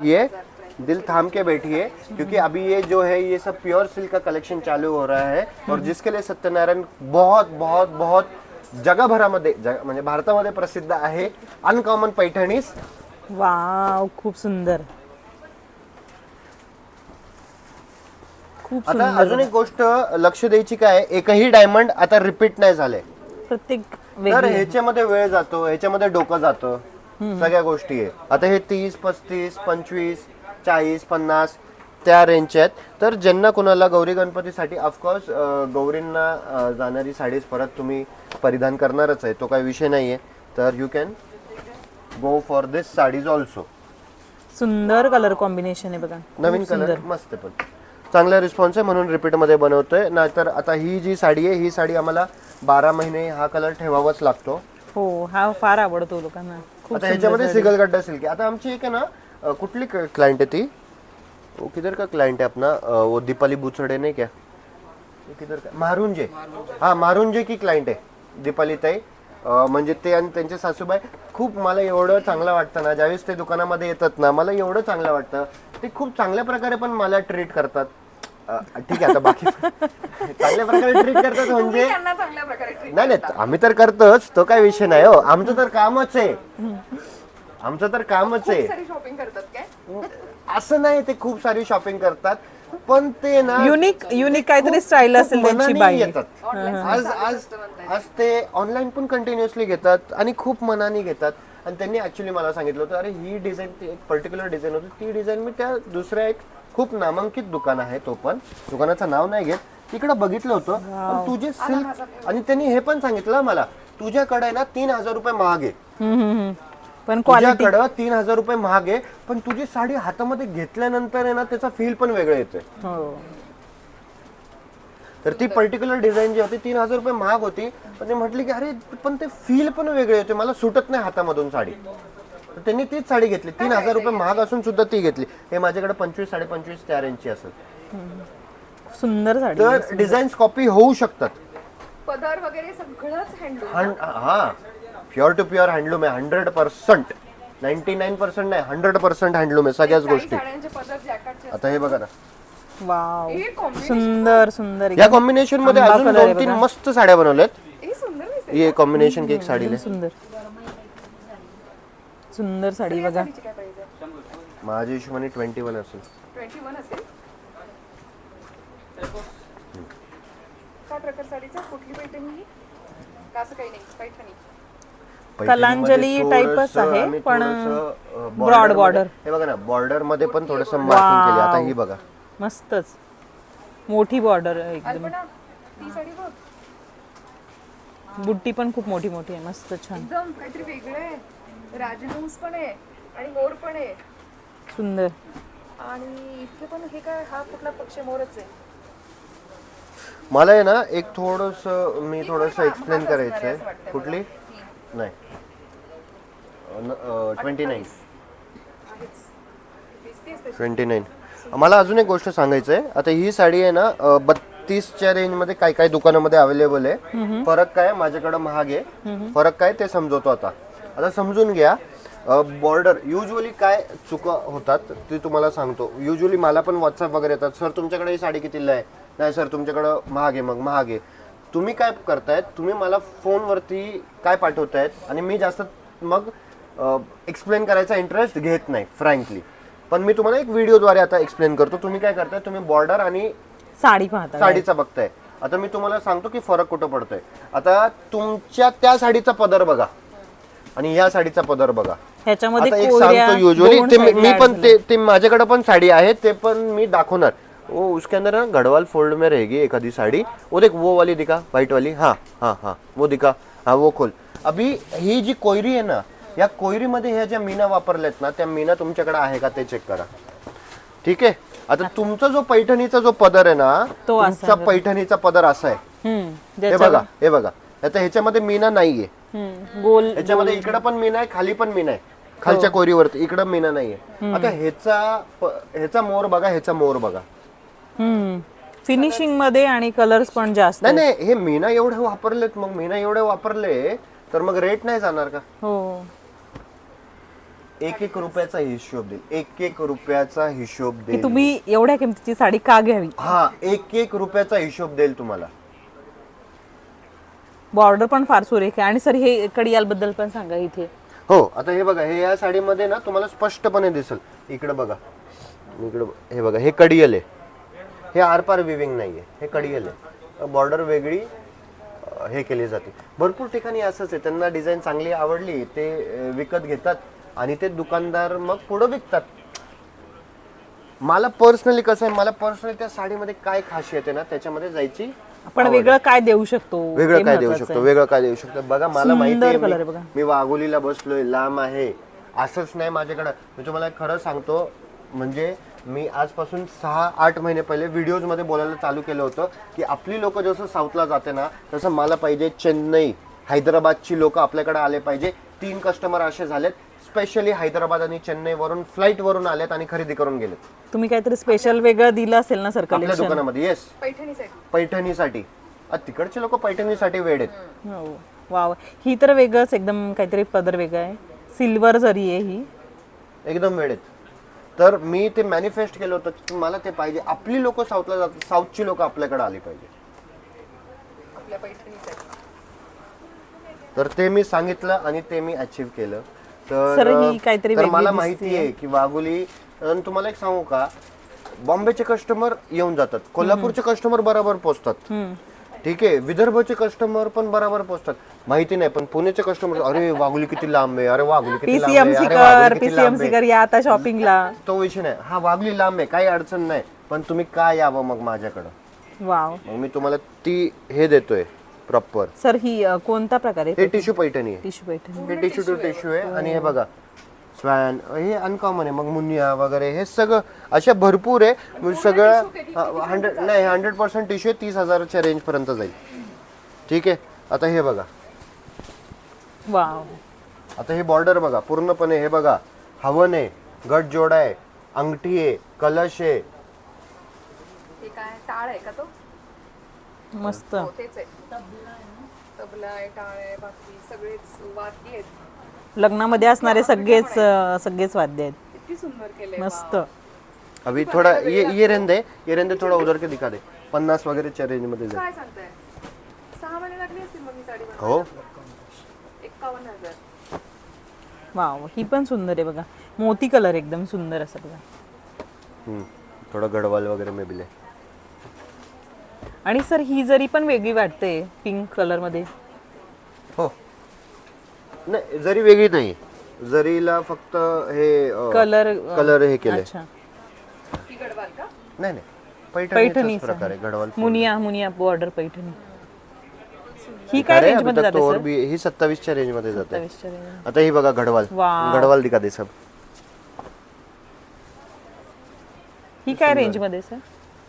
ये दिल थाम के बैठिए क्योंकि अभी ये जो है ये सब प्योर सिल्क का कलेक्शन चालू हो रहा है और जिसके लिए सत्यनारायण बहुत बहुत बहुत जगभरामध्ये म्हणजे भारतामध्ये प्रसिद्ध आहे अनकॉमन पैठणीस. वाव, खूप सुंदर. खूप आता सुंदर. अजून एक गोष्ट लक्ष द्यायची काय, एकही डायमंड आता रिपीट नाही झाले. प्रत्येक तर वेगळी. ह्याच्यामध्ये वेळ जातो, ह्याच्यामध्ये डोकं जातं, सगळ्या गोष्टी आहे. आता हे 30, 35, 25, 40, 50 त्या रेंजच्या आहेत. तर ज्यांना कुणाला गौरी गणपतीसाठी ऑफकोर्स गौरींना जाणारी साडीज परत तुम्ही परिधान करणारच आहे, तो काही विषय नाहीये. तर you can go for this sarees also. सुंदर कलर कॉम्बिनेशन आहे बघा. नवीन कलर मस्त, पण चांगला रिस्पॉन्स आहे म्हणून रिपीट मध्ये बनवतोय. नाहीतर आता ही जी साडी आहे ही साडी आम्हाला 12 महिने हा कलर ठेवावाच लागतो. हो, हा फार आवडतो लोकांना. खूप आता ह्याच्यामध्ये सिगल गड्डा सिल्क. आता आमची एक आहे ना, कुठली क्लायंट आहे ती, वो किधर का क्लायंट है अपना, वो दीपाली बुचड़े नहीं क्या, वो किधर का, मारुंजे. हाँ, मारुंजे की क्लायंट आहे दीपाली ताई. म्हणजे ते आणि त्यांचे सासूबाई खूप मला एवढं चांगलं वाटतं ना, ज्यावेळेस ते दुकानामध्ये येतात ना मला एवढं चांगलं वाटतं. ते खूप चांगल्या प्रकारे पण मला ट्रीट करतात. ठीक आहे, आता बाकी चांगल्या प्रकारे ट्रीट करतात म्हणजे नाही नाही, आम्ही तर करतोच, तो काय विषय नाही हो. आमचं तर कामच आहे, आमचं तर कामच आहे. शॉपिंग करतात काय असं नाही, ते खूप सारी शॉपिंग करतात पण ते ना युनिक काहीतरी स्टाईल असेल त्यांची मनाने बाई. येतात. आज आज आज ते ऑनलाईन पण कंटिन्युअसली घेतात आणि खूप मनाने घेतात. आणि त्यांनी ऍक्च्युली मला सांगितलं होतं, अरे ही डिझाईन, एक पर्टिक्युलर डिझाईन होती, ती डिझाईन मी त्या दुसऱ्या एक खूप नामांकित दुकान आहे, तो पण दुकानाचं नाव नाही घेत, तिकडे बघितलं होतं. पण तुझे सिल्क, आणि त्यांनी हे पण सांगितलं मला, तुझ्याकडे ना 3000 रुपये महाग आहे, पण क्वालिटी तुझ्याकडं 3000 रुपये महाग आहे, पण तुझी साडी हातामध्ये घेतल्यानंतर आहे ना त्याचा फील पण वेगळं येतोय. हो. तर ती पर्टिक्युलर डिझाईन जी होती 3000 रुपये महाग होती, पण ते म्हटली की अरे पण ते फील पण वेगळे येते, मला सुटत नाही हातामधून साडी. तर त्यांनी तीच साडी घेतली, 3000 रुपये महाग असून सुद्धा ती घेतली. हे माझ्याकडे 25, 25.5 त्या रेंजची असेल. सुंदर साडी. तर डिझाईन्स कॉपी होऊ शकतात. पदर वगैरे सगळंच हँडलूम. हा, प्युअर टू प्युअर हँडलूम आहे, 100%. 99% नाही, 100% हँडलूम आहे सगळ्याच गोष्टी. साड्यांचे पदर जॅकेटचे आता हे बघा ना, वाव, हे combination सुंदर सुंदर. या कॉम्बिनेशन मध्ये आंबा अजून color आहे 2-3 बघा. मस्त साड्या बनवल्यात. हे सुंदर दिसते. ये कॉम्बिनेशन की एक साडी ले. सुंदर सुंदर साडी बघा. साडीची काय प्राइस आहे? माझ्या हिशोबाने 21 असेल. 21 असेल. काय प्रकार साडीचा, कुठली पैठणी ही? का असं काही नाही, पैठणी. कलांजली टाईपच आहे, पण broad border. हे बघा ना, बॉर्डर मध्ये पण थोडस मार्किंग केली. आता ही बघा, मस्तच मोठी बॉर्डर एकदम. अल्पना, ती साडी बघ, बुट्टी पण खूप मोठी मोठी आहे, मस्त छान एकदम काहीतरी वेगळं आहे. राजहंस पण आहे आणि मोर पण आहे. सुंदर. आणि इथे पण हे काय, हा कुठला पक्ष, मोरच आहे. मला आहे ना एक थोडस मी थोडस एक्सप्लेन करायचंय. कुठली नाही, 29. 29. मला अजून एक गोष्ट सांगायचं आहे. आता ही साडी आहे ना 32च्या रेंज मध्ये काही काही दुकानामध्ये अवेलेबल आहे. फरक काय, माझ्याकडे महाग आहे, फरक काय ते समजवतो. आता समजून घ्या. बॉर्डर युजली काय चुका होतात ते तुम्हाला सांगतो. युजली मला पण व्हॉट्सअप वगैरे येतात, सर तुमच्याकडे ही साडी कितीला आहे, नाही सर तुमच्याकडं महाग आहे. मग महाग आहे, तुम्ही काय करतायत, तुम्ही मला फोनवरती काय पाठवतायत आणि मी जास्त मग एक्सप्लेन करायचा इंटरेस्ट घेत नाही फ्रँकली. पण मी तुम्हाला एक व्हिडिओद्वारे आता एक्सप्लेन करतो. तुम्ही काय करताय, तुम्ही बॉर्डर आणि साडी पाहता साडीचा बघताय. आता मी तुम्हाला सांगतो की फरक कुठं पडतोय. आता तुमच्या त्या साडीचा पदर बघा आणि या साडीचा पदर बघा. ह्याच्यामध्ये आता एक सांगतो, युजली ते मी पण ते माझ्याकडे पण साडी आहे, ते पण मी दाखवणार. वो उसके अंदर ना गढ़वाल फोल्ड में रहेगी एखादी साड़ी, वो देख वो वाली दिखा, व्हाइट वाली. हाँ हाँ हाँ, वो दिखा, हाँ वो खोल. अभी ही जी कोयरी आहे ना, या कोयरीमध्ये ह्या ज्या मीना वापरल्यात ना, त्या मीना तुमच्याकडे आहे का ते चेक करा. ठीक आहे. आता तुमचा जो पैठणीचा जो पदर आहे ना, तुमचा पैठणीचा पदर असा आहे. हे बघा, हे बघा. आता ह्याच्यामध्ये मीना नाहीये, गोल. ह्याच्यामध्ये इकडं पण मीना आहे, खाली पण मीना आहे, खालच्या कोयरीवरती इकडं मीना नाहीये. आता ह्याचा मोर बघा, ह्याचा मोर बघा. फिनिशिंग मध्ये आणि कलर्स पण जास्त. नाही नाही, हे मीना एवढे वापरलेत, मग मीना एवढे वापरले तर मग रेट नाही जाणार का? हो. एक रुपयाचा हिशोब देईल, एक रुपयाचा हिशोब की देईल. तुम्ही एवढ्या किमतीची साडी का घ्यावी. हा, एक रुपयाचा हिशोब देईल तुम्हाला. बॉर्डर पण फार सुरेख आहे. आणि सर हे कडियाल बद्दल पण सांगा इथे. हो, आता हे बघा, हे या साडीमध्ये ना तुम्हाला स्पष्टपणे दिसेल. इकडे बघा, हे बघा, हे कडियल आहे. हे आरपार विविंग नाहीये, हे कडियल आहे. बॉर्डर वेगळी हे केली जाते. भरपूर ठिकाणी असंच आहे, त्यांना डिझाईन चांगली आवडली ते विकत घेतात आणि ते दुकानदार मग पुढे विकतात. मला पर्सनली कसं आहे, मला पर्सनली त्या साडीमध्ये काय खासियत आहे ना त्याच्यामध्ये जायची. आपण वेगळं काय देऊ शकतो. वेगळं काय देऊ शकतो, वेगळं काय देऊ शकतो. बघा, मला माहिती आहे, कलर बघा. मी वाघोलीला बसलोय, लांब आहे, असंच नाही माझ्याकडं. मी तुम्हाला खरं सांगतो, म्हणजे मी आजपासून 6-8 महिने पहिले व्हिडिओज मध्ये बोलायला चालू केलं होतं की आपली लोक जसं साऊथला जाते ना तसं मला पाहिजे चेन्नई, हैदराबादची लोक आपल्याकडे आले पाहिजे. 3 कस्टमर असे झालेत, स्पेशली हैदराबाद आणि चेन्नई वरून फ्लाईट वरून आलेत आणि खरेदी करून गेलेत. तुम्ही काहीतरी स्पेशल वेगळं दिलं असेल ना सर आपल्या कलेक्शन. दुकानामध्ये. येस, पैठणीसाठी. पैठणीसाठी. तिकडचे लोक पैठणीसाठी वेड आहेत. हो, वाव. ही तर वेगळंच एकदम काहीतरी पदर वेगळं आहे. सिल्वर जरी आहे ही. एकदम वेळ आहेत. तर मी ते मॅनिफेस्ट केलं होतं की मला ते पाहिजे. आपली लोक साऊथला जातात, साऊथची लोक आपल्याकडे आली पाहिजे. आपल्या पैठणीसाठी. तर ते मी सांगितलं आणि ते मी अचीव केलं. सर, ही काहीतरी तर वेगळी मला दिसतेय. माहिती आहे की वाघोली. आणि तुम्हाला एक सांगू का, बॉम्बेचे कस्टमर येऊन जातात, कोल्हापूरचे कस्टमर बरोबर पोहोचतात, ठीक आहे, विदर्भचे कस्टमर पण बरोबर पोहोचतात. माहिती नाही, पण पुण्याचे कस्टमर, अरे वाघोली किती लांब आहे, अरे वाघोली किती लांब आहे, पीसीएमसी अरे कर, वाघोली किती लांब पीसीएमसी आहे. कर या आता शॉपिंगला. तो विषय नाही. हा, वाघोली लांब आहे, काही अडचण नाही, पण तुम्ही काय यावं मग माझ्याकडं. वाव. मग मी तुम्हाला ती हे देतोय प्रॉपर. सर, ही कोणता प्रकार आहे. हे टिश्यू पैठणी आहे. टिश्यू पैठणी. हे टिश्यू टू टिश्यू आहे. आणि हे बघा, स्वॅन, हे अनकॉमन आहे. मग मुनिया वगैरे हे सगळं अशा भरपूर आहे. सगळं 100% टिश्यू 30,000च्या रेंज पर्यंत जाईल, ठीक आहे. आता हे बघा, वाव. आता हे बॉर्डर बघा पूर्णपणे. हे बघा, हवन आहे, गट जोड आहे, अंगठी आहे, कलश आहे. हे काय टाळ आहे का तो? मस्त. हो, तेच आहे. तबला आहे, टाळ आहे, बाकी सगळेच वाद्य आहेत. लग्नामध्ये असणारे सगळेच वाद्य आहेत. किती सुंदर केलंय. मस्त. अभी थोड़ा ये रेंदे थोड़ा उधर के दिखा दे. 50 वगैरेच्या रेंज मध्ये जाईल. काय सांगताय? 6 महिने लागले असतील मग ही साडी बनवायला. हो. 51,000. वाव. ही पण सुंदर आहे बघा. मोती कलर एकदम सुंदर असं बघा. थोडा गडवाल वगैरे मे बिले. आणि सर, ही जरी पण वेगळी वाटते पिंक कलर मध्ये. हो, नाही जरी वेगळी नाही, जरीला फक्त हे कलर हे केलंय. अच्छा. ही गडवाल का? नाही नाही, पैठणीचा पैठणीचाच प्रकार आहे. गडवाल मुनिया बॉर्डर पैठणी. ही काय रेंज मध्ये जाते सर. ही 27च्या रेंज मध्ये जाते. 27च्या range. आता ही बघा गडवाल. वाव. गडवाल दिखा दे सब. ही काय रेंज मध्ये सर.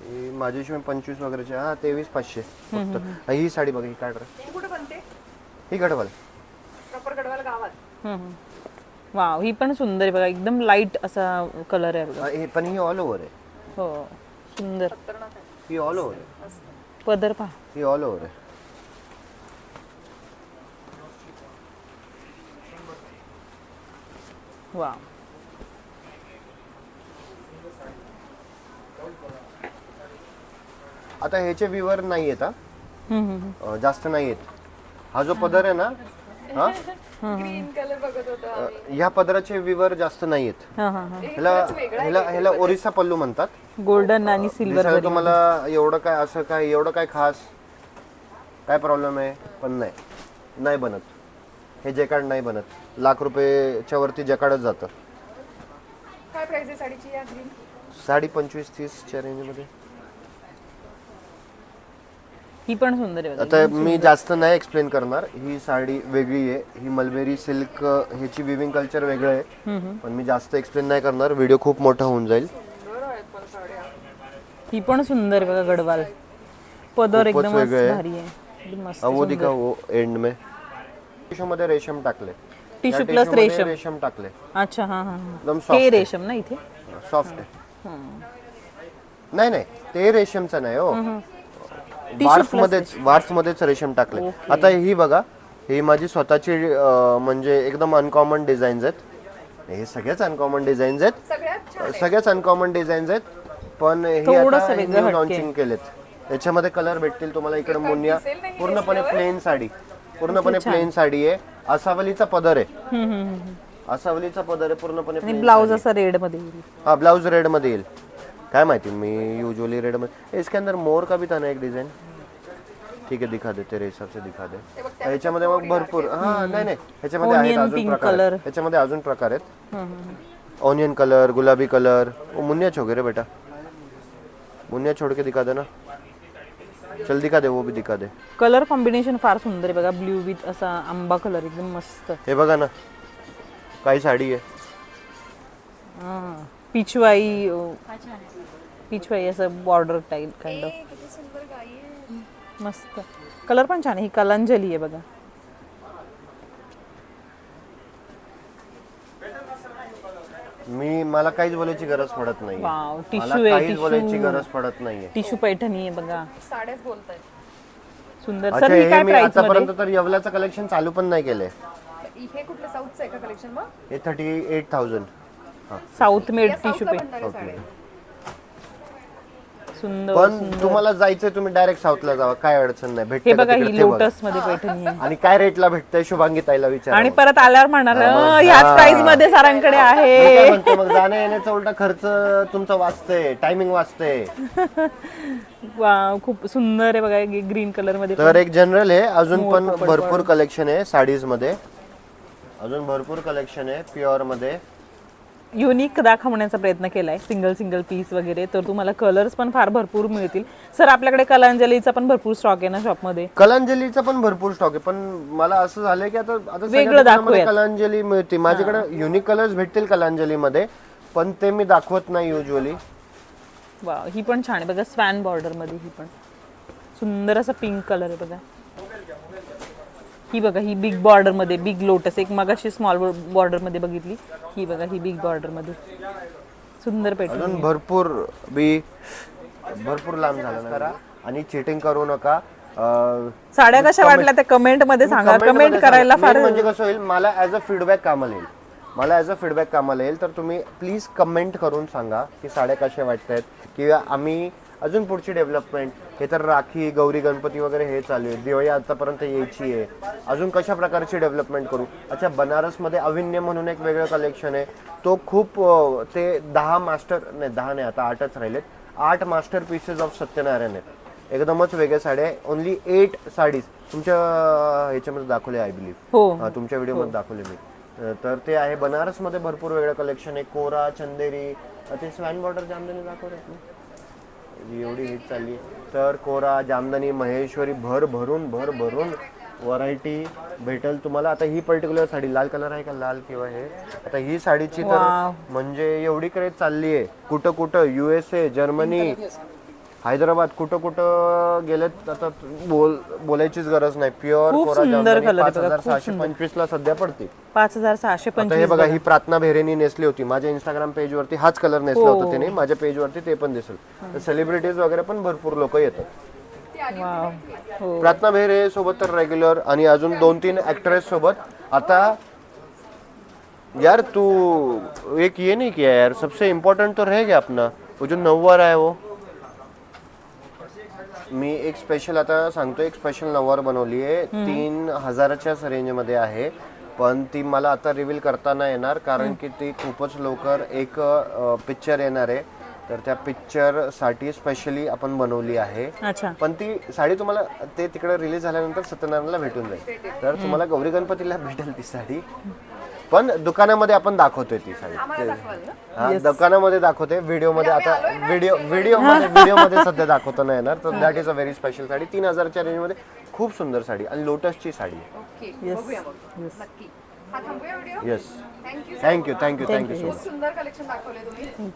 ही माझी हिशोबाने 25 वगैरेची. हा, 23,500 फक्त. ही साडी बघा, ही काय ही कुठे बनते? ही गडवाल. प्रॉपर गडवाल गावात. वाव. ही पण सुंदर आहे बघा. एकदम लाईट असा कलर आहे बघा. हे पण ही ऑल ओव्हर आहे. हो, सुंदर. खतरनाक आहे. ही ऑल ओव्हर आहे. पदर पहा. ही ऑल ओव्हर आहे. वाव. आता ह्याचे विवर नाही आहेत. जास्त नाही आहेत. हा जो पदर आहे ना, हा, ग्रीन कलर बघत होतो आम्ही. ह्या पदराचे विवर जास्त नाही आहेत. ह्याला ओरिसा पल्लू म्हणतात. गोल्डन आणि सिल्वर. दिसायला तुम्हाला एवढं काय खास काय प्रॉब्लेम आहे, पण नाही बनत. हे जॅकार्ड नाही बनत. ₹1,00,000 वरती जॅकार्डच जातं. काय प्राइस आहे साडीची या ग्रीन? साडी 25-30च्या रेंज मध्ये. ही पण सुंदर आहे बघा. आता मी जास्त नाही एक्सप्लेन करणार. ही साडी वेगळी आहे. ही मलबेरी सिल्क, ह्याची विविंग कल्चर वेगळं आहे. पण मी जास्त एक्सप्लेन नाही करणार, व्हिडिओ खूप मोठा होऊन जाईल. सुंदर आहेत पण साड्या. ही पण सुंदर आहे बघा. गडवाल पदर खूपच एकदम वेगळं आहे. भारी आहे. एकदम मस्त. वो दिखा, वो एंड में टिश्यू मध्ये रेशम टाकले. टिश्यू या प्लस टिश्यूमध्ये रेशम. रेशम टाकले. अच्छा. हा हा. एकदम हे सॉफ्ट रेशम ना इथे. सॉफ्ट आहे. नाही ते रेशमचं नाही हो. वार्फ मध्येच रेशम टाकले. आता ही बघा, ही माझी स्वतःची म्हणजे एकदम अनकॉमन डिझाईन्स आहेत. हे सगळ्याच अनकॉमन डिझाईन्स आहेत, सगळ्यात छान सगळ्याच अनकॉमन डिझाईन्स आहेत, पण हे थोडंसं आता वेगळं हटके. लॉन्चिंग केलेत. याच्यामध्ये कलर भेटतील तुम्हाला. इकडे मुनिया पूर्णपणे प्लेन साडी, पूर्णपणे प्लेन साडी आहे. आसावलीचा पदर आहे, आसावलीचा पदर आहे पूर्णपणे आणि plain ब्लाउज साडी. असा रेड मध्ये येईल. हाँ ब्लाउज रेड मध्ये येईल. काय माहिती, मी यूजुअली रेड में इसके अंदर मोर का भी था ना एक डिजाइन. ठीक है दिखा दे, तेरे हिसाब से दिखा दे. ह्याच्यामध्ये मग भरपूर नाही ह्याच्यामध्ये आहेत Onion अजून pink प्रकार color. आहेत. ह्याच्यामध्ये अजून प्रकार आहेत. ऑनियन कलर, गुलाबी कलर. वो मुन्निया छोड़ रे बेटा, मुन्निया छोड़ के दिखा दे ना. चल दिखा दे, वो भी दिखा दे. कलर कॉम्बिनेशन फार सुंदर आहे बघा. ब्ल्यू विथ असा आंबा कलर एकदम मस्त. हे बघा ना, काही साडी आहे. पिचवाई पिचवाई असं बॉर्डर टाईप काइंड ऑफ. किती सुंदर गाई आहे. मस्त कलर पण छान आहे. ही कलांजली आहे बघा. मला काहीच बोलायची गरज पडत नाही. वाव, मला टिश्यू आहे. काहीच बोलायची टिश्यू गरज पडत नाहीये. टिश्यू पैठणी आहे बघा. साड्याच बोलतायत. सुंदर. अच्छा, सर ही हे काय मी प्राइस मध्ये? आतापर्यंत तर येवल्याचं कलेक्शन चालू पण नाही केलंय. हे कुठलं साऊथचं आहे का कलेक्शन मग? हे 38,000. साऊथ मेड या टिश्यू साऊथला पे बनणाऱ्या साड्या. सुंदर. पण तुम्हाला जायचंय तुम्ही डायरेक्ट साऊथला जावा, काय अडचण नाही. हे भेटते बघा का ही तिकडे ते बघा. लोटस मध्ये पैठणी आहे. आणि काय रेटला भेटतंय शुभांगी ताईला विचारा. आणि परत आल्यावर म्हणणार ह्याच प्राइस मध्ये सरांकडे मी आहे. काय म्हणतो, मग जाण्या येण्याचा उलटा खर्च तुमचा वाचतंय, टायमिंग वाचतंय. वाव, खूप सुंदर आहे बघा. ग्रीन कलर मध्ये तर एक जनरल आहे. अजून पण भरपूर कलेक्शन आहे साडीज मध्ये, अजून भरपूर कलेक्शन आहे प्युअर मध्ये. युनिक दाखवण्याचा प्रयत्न केलाय. सिंगल सिंगल पीस वगैरे. तर तुम्हाला कलर्स पण फार भरपूर मिळतील. सर आपल्याकडे कलांजलीचा पण भरपूर स्टॉक आहे ना शॉप मध्ये. कलांजलीचा पण भरपूर स्टॉक आहे, पण मला असं झालंय की आता वेगळं सगळ्या दुकानामध्ये दाखवूयात. कलांजली मिळते. माझ्याकडे युनिक कलर्स भेटतील कलांजली मध्ये, पण ते मी दाखवत नाही युजली. वाव, ही पण छान आहे बघा. स्वॅन बॉर्डर मध्ये ही पण सुंदर असा पिंक कलर आहे बघा. ही बघा, ही बिग बॉर्डर मध्ये बिग लोटस. एक मगाशी स्मॉल बॉर्डर मध्ये बघितली. ही बघा, ही बिग बॉर्डर मध्ये सुंदर पैठणी. अजून भरपूर लांब झालं करा आणि चिटिंग करू नका. साड्या कशा वाटल्या त्या कमेंट मध्ये सांगा. कमेंट करायला फार म्हणजे कसं होईल, मला ऍज अ फीडबॅक कामाला येईल. तर तुम्ही प्लीज कमेंट करून सांगा की साड्या कशा वाटतायत, किंवा आम्ही अजून पुढची डेव्हलपमेंट. हे तर राखी, गौरी, गणपती वगैरे हे चालू आहे. दिवाळी आतापर्यंत यायची आहे. अजून कशा प्रकारची डेव्हलपमेंट करू. अच्छा, बनारसमध्ये अविन्य म्हणून एक वेगळं कलेक्शन आहे. तो खूप ते 10 आता 8च राहिलेत. 8 मास्टर पीसेस ऑफ सत्यनारायण आहेत. एकदमच वेगळ्या साड्या आहे. ओनली 8 साडीज तुमच्या ह्याच्यामध्ये दाखवले आय बिलीव्ह. हो. तुमच्या व्हिडिओमध्ये दाखवले मी. तर ते आहे. बनारसमध्ये भरपूर वेगळं कलेक्शन आहे. कोरा, चंदेरी, ते स्वॅन बॉर्डर जामदानी दाखवत एवढी हिट चालली. तर कोरा, जामदानी, महेश्वरी भरून व्हरायटी भेटेल तुम्हाला. आता ही पर्टिक्युलर साडी लाल कलर आहे का, लाल किंवा हे, आता ही साडीची तर म्हणजे एवढी क्रेज चालली आहे. कुठं USA, जर्मनी, हैदराबाद, कुठं गेलेत. आता बोलायचीच गरज नाही. प्युअर खूप कोरा सुंदर जामदानी color आहे बघा, 5,625 ला सध्या पडते. 5,625. हे बघा, ही प्रार्थना भेरेनी नेसली होती. माझ्या इंस्टाग्राम पेज वरती हाच कलर नेसला होता तिने. माझ्या पेज वरती ते पण दिसेल. सेलिब्रिटीज वगैरे पण भरपूर लोक येतात. वाव, हो. प्रार्थना भेरे सोबत तर रेग्युलर, आणि अजून 2-3 ऍक्ट्रेस सोबत. आता यार तू एक ये नहीं किया यार, सबसे इम्पोर्टेंट तो रह गया अपना वो जो नऊवार आहे. वो मी एक स्पेशल आता सांगतो. एक स्पेशल नऊवार बनवली आहे. 3,000च्या रेंज मध्ये आहे, पण ती मला आता रिव्हील करता नाही येणार, कारण की ती खूपच लवकर एक पिक्चर येणार आहे. तर त्या पिक्चर साठी स्पेशली आपण बनवली आहे. अच्छा. पण ती साडी तुम्हाला ते तिकडे रिलीज झाल्यानंतर सत्यनारायणला भेटून जाईल. तर तुम्हाला गौरी गणपतीला भेटेल ती साडी, पण दुकानामध्ये आपण दाखवतोय ती साडी. हा, दुकानामध्ये दाखवते. व्हिडिओमध्ये आता व्हिडिओमध्ये सध्या दाखवता नाही येणार. तर that is a very special sari. 3,000च्या रेंजमध्ये खूप सुंदर साडी, आणि लोटसची साडी आहे. ओके, बघूया मग. नक्की. हा थांबूया video. Yes, thank you. Thank you so much. सुंदर कलेक्शन दाखवले तुम्ही.